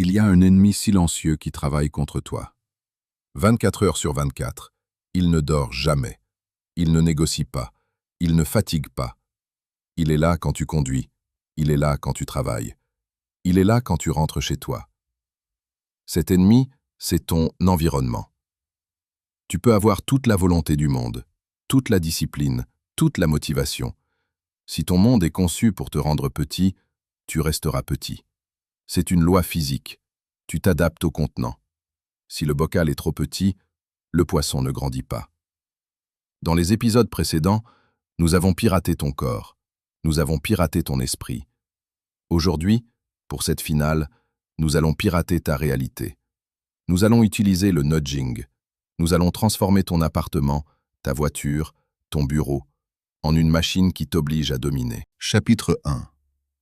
Il y a un ennemi silencieux qui travaille contre toi. 24 heures sur 24, il ne dort jamais. Il ne négocie pas. Il ne fatigue pas. Il est là quand tu conduis. Il est là quand tu travailles. Il est là quand tu rentres chez toi. Cet ennemi, c'est ton environnement. Tu peux avoir toute la volonté du monde, toute la discipline, toute la motivation. Si ton monde est conçu pour te rendre petit, tu resteras petit. C'est une loi physique. Tu t'adaptes au contenant. Si le bocal est trop petit, le poisson ne grandit pas. Dans les épisodes précédents, nous avons piraté ton corps. Nous avons piraté ton esprit. Aujourd'hui, pour cette finale, nous allons pirater ta réalité. Nous allons utiliser le nudging. Nous allons transformer ton appartement, ta voiture, ton bureau, en une machine qui t'oblige à dominer. Chapitre 1.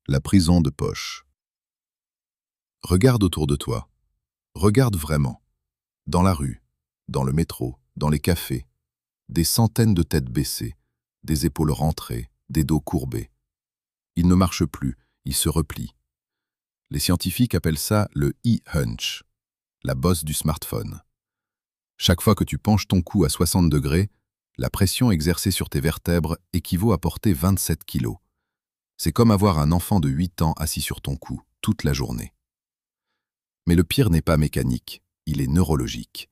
La prison de poche. Regarde autour de toi. Regarde vraiment. Dans la rue, dans le métro, dans les cafés, des centaines de têtes baissées, des épaules rentrées, des dos courbés. Ils ne marchent plus, ils se replient. Les scientifiques appellent ça le e-hunch, la bosse du smartphone. Chaque fois que tu penches ton cou à 60 degrés, la pression exercée sur tes vertèbres équivaut à porter 27 kilos. C'est comme avoir un enfant de 8 ans assis sur ton cou, toute la journée. Mais le pire n'est pas mécanique, il est neurologique.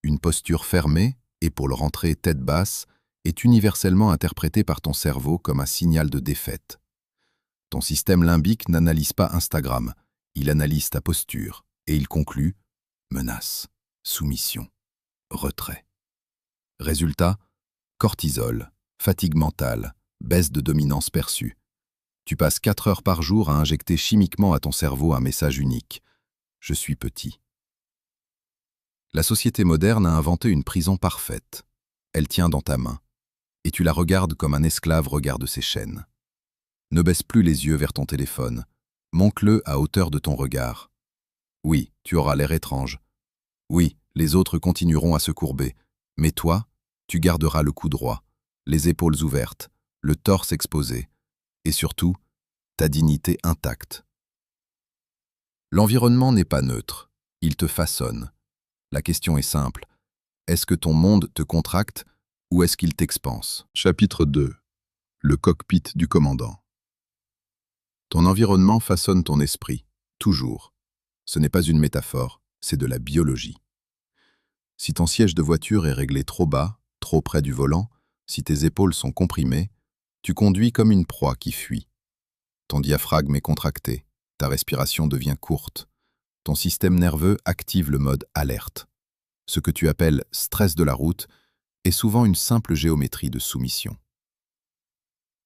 Une posture fermée, et pour le rentrer tête basse, est universellement interprétée par ton cerveau comme un signal de défaite. Ton système limbique n'analyse pas Instagram, il analyse ta posture, et il conclut menace, soumission, retrait. Résultat, cortisol, fatigue mentale, baisse de dominance perçue. Tu passes 4 heures par jour à injecter chimiquement à ton cerveau un message unique. Je suis petit. La société moderne a inventé une prison parfaite. Elle tient dans ta main, et tu la regardes comme un esclave regarde ses chaînes. Ne baisse plus les yeux vers ton téléphone. Monte-le à hauteur de ton regard. Oui, tu auras l'air étrange. Oui, les autres continueront à se courber. Mais toi, tu garderas le cou droit, les épaules ouvertes, le torse exposé, et surtout, ta dignité intacte. L'environnement n'est pas neutre, il te façonne. La question est simple, est-ce que ton monde te contracte ou est-ce qu'il t'expanse? Chapitre 2. Le cockpit du commandant. Ton environnement façonne ton esprit, toujours. Ce n'est pas une métaphore, c'est de la biologie. Si ton siège de voiture est réglé trop bas, trop près du volant, si tes épaules sont comprimées, tu conduis comme une proie qui fuit. Ton diaphragme est contracté, ta respiration devient courte. Ton système nerveux active le mode alerte. Ce que tu appelles stress de la route est souvent une simple géométrie de soumission.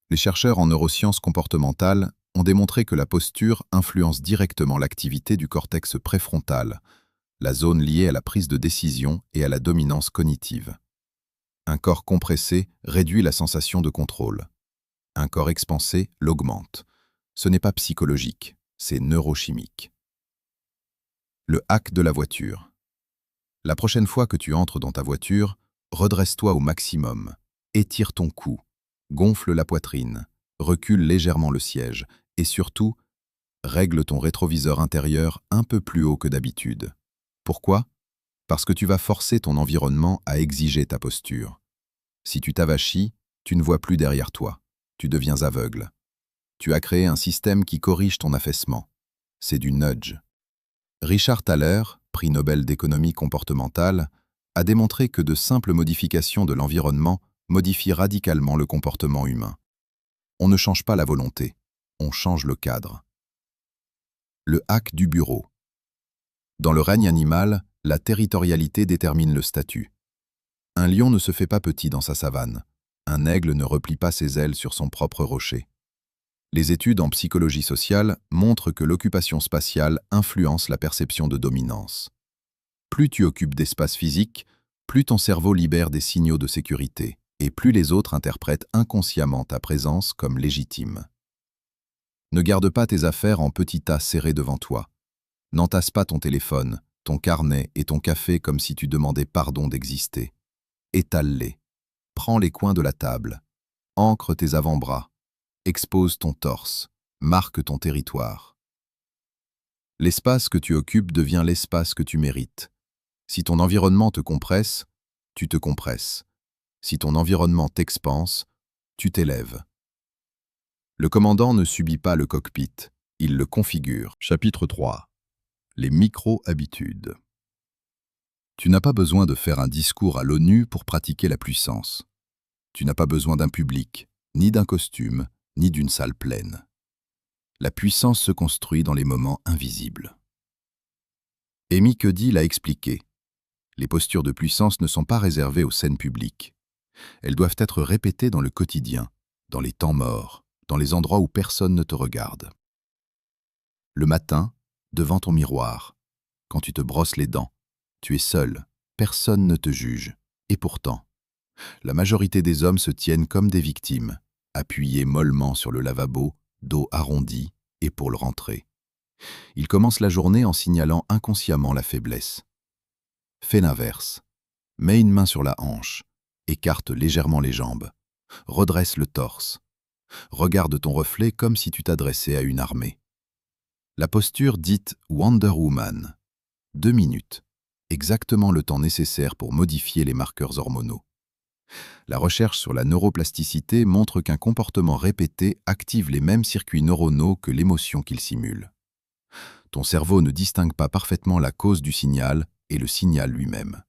Les chercheurs en neurosciences comportementales ont démontré que la posture influence directement l'activité du cortex préfrontal, la zone liée à la prise de décision et à la dominance cognitive. Un corps compressé réduit la sensation de contrôle. Un corps expansé l'augmente. Ce n'est pas psychologique, c'est neurochimique. Le hack de la voiture. La prochaine fois que tu entres dans ta voiture, redresse-toi au maximum, étire ton cou, gonfle la poitrine, recule légèrement le siège et surtout, règle ton rétroviseur intérieur un peu plus haut que d'habitude. Pourquoi? Parce que tu vas forcer ton environnement à exiger ta posture. Si tu t'avachis, tu ne vois plus derrière toi. Tu deviens aveugle. Tu as créé un système qui corrige ton affaissement. C'est du nudge. Richard Thaler, prix Nobel d'économie comportementale, a démontré que de simples modifications de l'environnement modifient radicalement le comportement humain. On ne change pas la volonté, on change le cadre. Le hack du bureau. Dans le règne animal, la territorialité détermine le statut. Un lion ne se fait pas petit dans sa savane. Un aigle ne replie pas ses ailes sur son propre rocher. Les études en psychologie sociale montrent que l'occupation spatiale influence la perception de dominance. Plus tu occupes d'espace physique, plus ton cerveau libère des signaux de sécurité, et plus les autres interprètent inconsciemment ta présence comme légitime. Ne garde pas tes affaires en petits tas serrés devant toi. N'entasse pas ton téléphone, ton carnet et ton café comme si tu demandais pardon d'exister. Étale-les. Prends les coins de la table. Ancre tes avant-bras. Expose ton torse. Marque ton territoire. L'espace que tu occupes devient l'espace que tu mérites. Si ton environnement te compresse, tu te compresses. Si ton environnement t'expanse, tu t'élèves. Le commandant ne subit pas le cockpit, il le configure. Chapitre 3. Les micro-habitudes. Tu n'as pas besoin de faire un discours à l'ONU pour pratiquer la puissance. Tu n'as pas besoin d'un public, ni d'un costume, ni d'une salle pleine. La puissance se construit dans les moments invisibles. Amy Cuddy l'a expliqué. Les postures de puissance ne sont pas réservées aux scènes publiques. Elles doivent être répétées dans le quotidien, dans les temps morts, dans les endroits où personne ne te regarde. Le matin, devant ton miroir, quand tu te brosses les dents, tu es seul, personne ne te juge. Et pourtant, la majorité des hommes se tiennent comme des victimes, appuyés mollement sur le lavabo, dos arrondi, épaules rentrées. Ils commencent la journée en signalant inconsciemment la faiblesse. Fais l'inverse. Mets une main sur la hanche, écarte légèrement les jambes, redresse le torse. Regarde ton reflet comme si tu t'adressais à une armée. La posture dite Wonder Woman. 2 minutes. Exactement le temps nécessaire pour modifier les marqueurs hormonaux. La recherche sur la neuroplasticité montre qu'un comportement répété active les mêmes circuits neuronaux que l'émotion qu'il simule. Ton cerveau ne distingue pas parfaitement la cause du signal et le signal lui-même.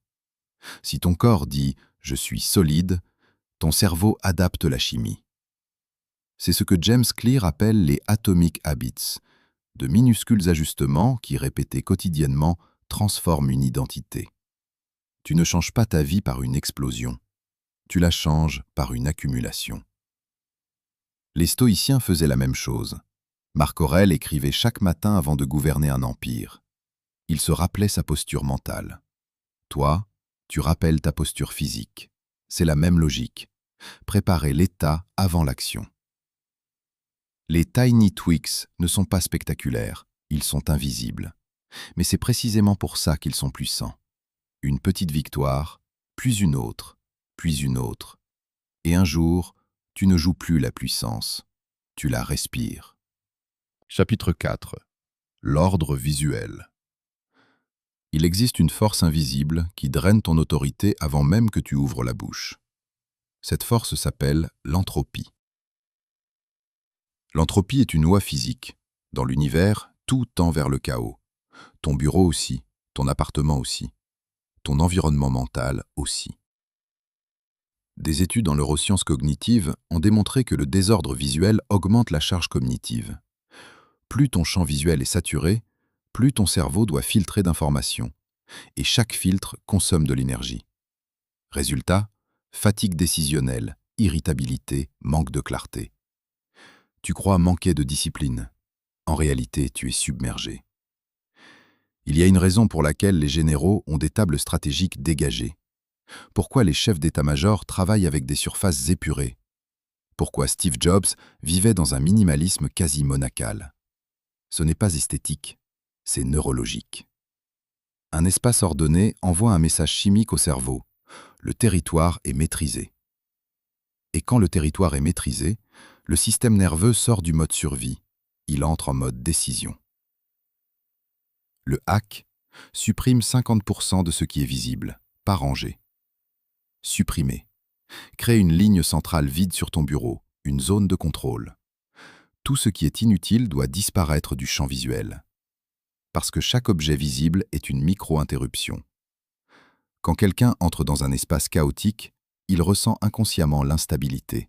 Si ton corps dit « je suis solide », ton cerveau adapte la chimie. C'est ce que James Clear appelle les « atomic habits », de minuscules ajustements qui, répétés quotidiennement, transforment une identité. Tu ne changes pas ta vie par une explosion, tu la changes par une accumulation. Les stoïciens faisaient la même chose. Marc Aurèle écrivait chaque matin avant de gouverner un empire. Il se rappelait sa posture mentale. Toi, tu rappelles ta posture physique. C'est la même logique. Préparer l'état avant l'action. Les tiny tweaks ne sont pas spectaculaires, ils sont invisibles. Mais c'est précisément pour ça qu'ils sont puissants. Une petite victoire, puis une autre, puis une autre. Et un jour, tu ne joues plus la puissance, tu la respires. Chapitre 4. L'ordre visuel. Il existe une force invisible qui draine ton autorité avant même que tu ouvres la bouche. Cette force s'appelle l'entropie. L'entropie est une loi physique. Dans l'univers, tout tend vers le chaos. Ton bureau aussi, ton appartement aussi, ton environnement mental aussi. Des études en neurosciences cognitives ont démontré que le désordre visuel augmente la charge cognitive. Plus ton champ visuel est saturé, plus ton cerveau doit filtrer d'informations. Et chaque filtre consomme de l'énergie. Résultat, fatigue décisionnelle, irritabilité, manque de clarté. Tu crois manquer de discipline. En réalité, tu es submergé. Il y a une raison pour laquelle les généraux ont des tables stratégiques dégagées. Pourquoi les chefs d'état-major travaillent avec des surfaces épurées. Pourquoi Steve Jobs vivait dans un minimalisme quasi monacal. Ce n'est pas esthétique, c'est neurologique. Un espace ordonné envoie un message chimique au cerveau. Le territoire est maîtrisé. Et quand le territoire est maîtrisé, le système nerveux sort du mode survie. Il entre en mode décision. Le hack supprime 50% de ce qui est visible, pas rangé. Supprimer. Crée une ligne centrale vide sur ton bureau, une zone de contrôle. Tout ce qui est inutile doit disparaître du champ visuel. Parce que chaque objet visible est une micro-interruption. Quand quelqu'un entre dans un espace chaotique, il ressent inconsciemment l'instabilité.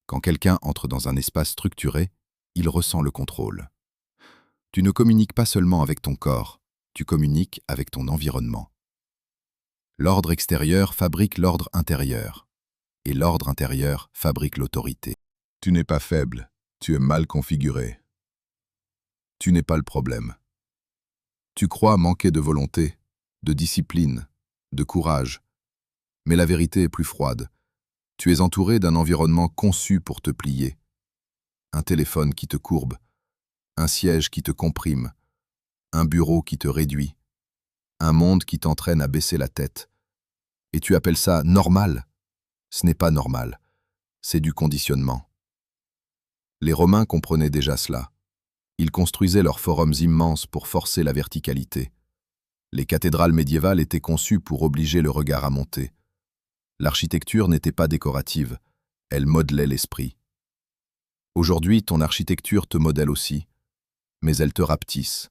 Quand quelqu'un entre dans un espace structuré, il ressent le contrôle. Tu ne communiques pas seulement avec ton corps, tu communiques avec ton environnement. L'ordre extérieur fabrique l'ordre intérieur, et l'ordre intérieur fabrique l'autorité. Tu n'es pas faible, tu es mal configuré. Tu n'es pas le problème. Tu crois manquer de volonté, de discipline, de courage. Mais la vérité est plus froide. Tu es entouré d'un environnement conçu pour te plier. Un téléphone qui te courbe, un siège qui te comprime, un bureau qui te réduit, un monde qui t'entraîne à baisser la tête. Et tu appelles ça normal? Ce n'est pas normal, c'est du conditionnement. Les Romains comprenaient déjà cela. Ils construisaient leurs forums immenses pour forcer la verticalité. Les cathédrales médiévales étaient conçues pour obliger le regard à monter. L'architecture n'était pas décorative, elle modelait l'esprit. Aujourd'hui, ton architecture te modèle aussi, mais elle te rapetisse.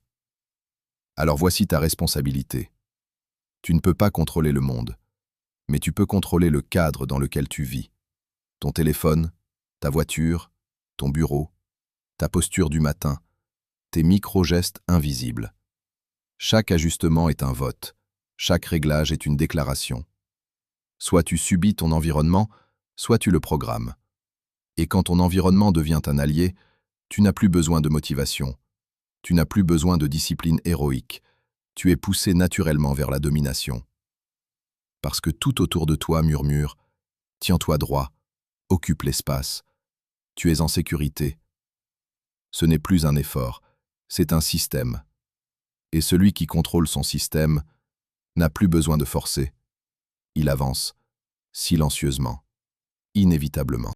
Alors voici ta responsabilité. Tu ne peux pas contrôler le monde, mais tu peux contrôler le cadre dans lequel tu vis. Ton téléphone, ta voiture, ton bureau, ta posture du matin, tes micro-gestes invisibles. Chaque ajustement est un vote, chaque réglage est une déclaration. Soit tu subis ton environnement, soit tu le programmes. Et quand ton environnement devient un allié, tu n'as plus besoin de motivation, tu n'as plus besoin de discipline héroïque, tu es poussé naturellement vers la domination. Parce que tout autour de toi murmure « Tiens-toi droit, occupe l'espace, tu es en sécurité ». Ce n'est plus un effort, c'est un système. Et celui qui contrôle son système n'a plus besoin de forcer. Il avance, silencieusement, inévitablement.